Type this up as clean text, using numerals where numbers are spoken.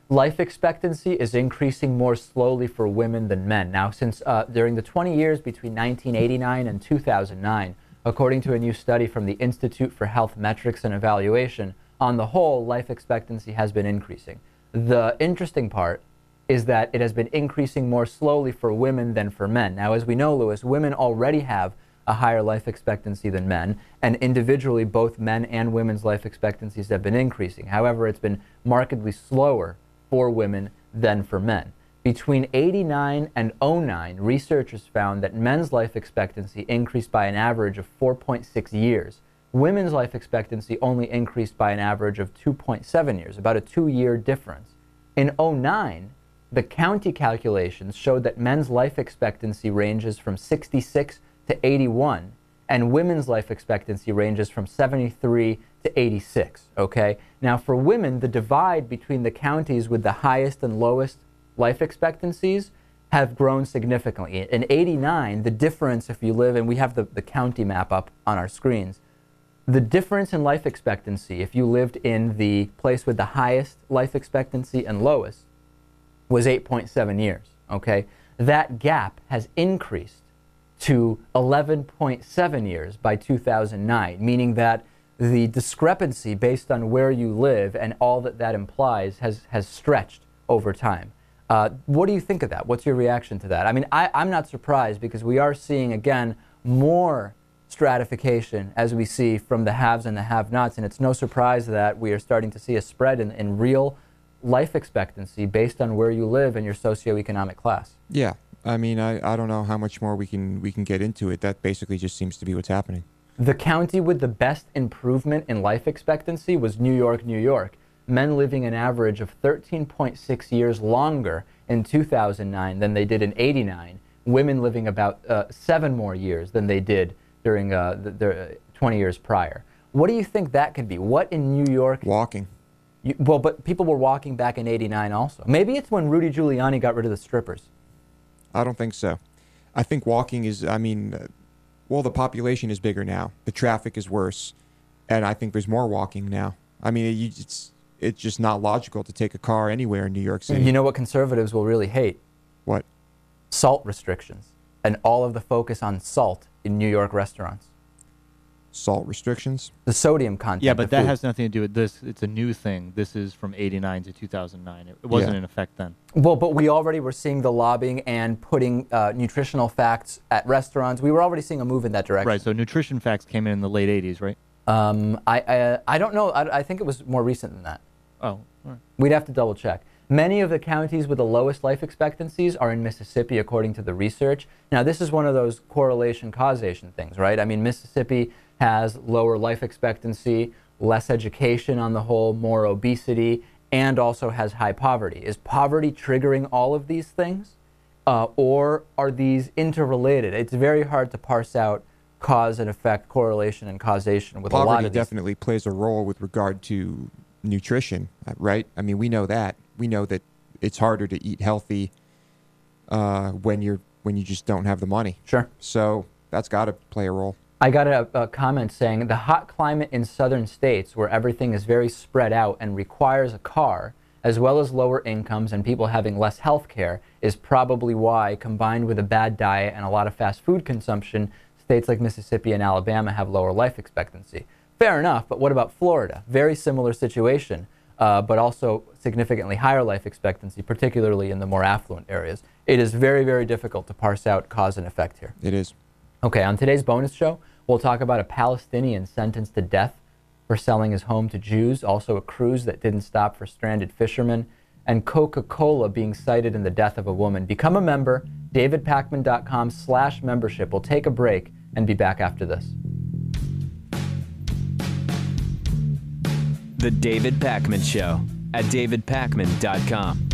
life expectancy is increasing more slowly for women than men. Now, since during the 20 years between 1989 and 2009, according to a new study from the Institute for Health Metrics and Evaluation, on the whole, life expectancy has been increasing. The interesting part is that it has been increasing more slowly for women than for men. Now, as we know, Lewis, women already have a higher life expectancy than men, and individually, both men and women's life expectancies have been increasing. However, it's been markedly slower for women than for men. Between '89 and '09, researchers found that men's life expectancy increased by an average of 4.6 years. Women's life expectancy only increased by an average of 2.7 years, about a 2-year difference. In '09, the county calculations showed that men's life expectancy ranges from 66 to 81, and women's life expectancy ranges from 73 to 86, okay? Now, for women, the divide between the counties with the highest and lowest life expectancies have grown significantly. In '89, the difference, if you live, and we have the county map up on our screens, the difference in life expectancy, if you lived in the place with the highest life expectancy and lowest, was 8.7 years, okay? That gap has increased to 11.7 years by 2009, meaning that the discrepancy based on where you live and all that that implies has stretched over time. What do you think of that? What's your reaction to that? I mean, I'm not surprised because we are seeing, again, more stratification as we see from the haves and the have-nots, and it's no surprise that we are starting to see a spread in real life expectancy based on where you live and your socioeconomic class. Yeah. I mean, I don't know how much more we can get into it. That basically just seems to be what's happening. The county with the best improvement in life expectancy was New York, New York. Men living an average of 13.6 years longer in 2009 than they did in '89. Women living about 7 more years than they did during the 20 years prior. What do you think that could be? What in New York? Walking. Well, but people were walking back in '89 also. Maybe it's when Rudy Giuliani got rid of the strippers. I don't think so. I think walking is, I mean, well, the population is bigger now. The traffic is worse. And I think there's more walking now. I mean, it's just not logical to take a car anywhere in New York City. You know what conservatives will really hate? What? Salt restrictions and all of the focus on salt in New York restaurants. Salt restrictions? The sodium content. Yeah, but that has nothing to do with this. It's a new thing. This is from '89 to 2009. It wasn't in effect then. Well, but we already were seeing the lobbying and putting nutritional facts at restaurants. We were already seeing a move in that direction. Right, so nutrition facts came in the late '80s, right? I don't know. I think it was more recent than that. Oh, all right. We'd have to double check. Many of the counties with the lowest life expectancies are in Mississippi, according to the research. Now, this is one of those correlation-causation things, right? I mean, Mississippi has lower life expectancy, less education on the whole, more obesity, and also has high poverty. Is poverty triggering all of these things? Or are these interrelated? It's very hard to parse out cause and effect, correlation and causation with a lot of these. Poverty definitely plays a role with regard to nutrition, right? I mean, we know that. We know that it's harder to eat healthy when you just don't have the money. Sure. So that's got to play a role. I got a comment saying the hot climate in southern states where everything is very spread out and requires a car, as well as lower incomes and people having less health care, is probably why, combined with a bad diet and a lot of fast food consumption, states like Mississippi and Alabama have lower life expectancy. Fair enough, but what about Florida? Very similar situation, but also significantly higher life expectancy, particularly in the more affluent areas. It is very, very difficult to parse out cause and effect here. It is. Okay, on today's bonus show, we'll talk about a Palestinian sentenced to death for selling his home to Jews, also a cruise that didn't stop for stranded fishermen, and Coca-Cola being cited in the death of a woman. Become a member, davidpakman.com/membership. We'll take a break and be back after this. The David Pakman Show at davidpakman.com.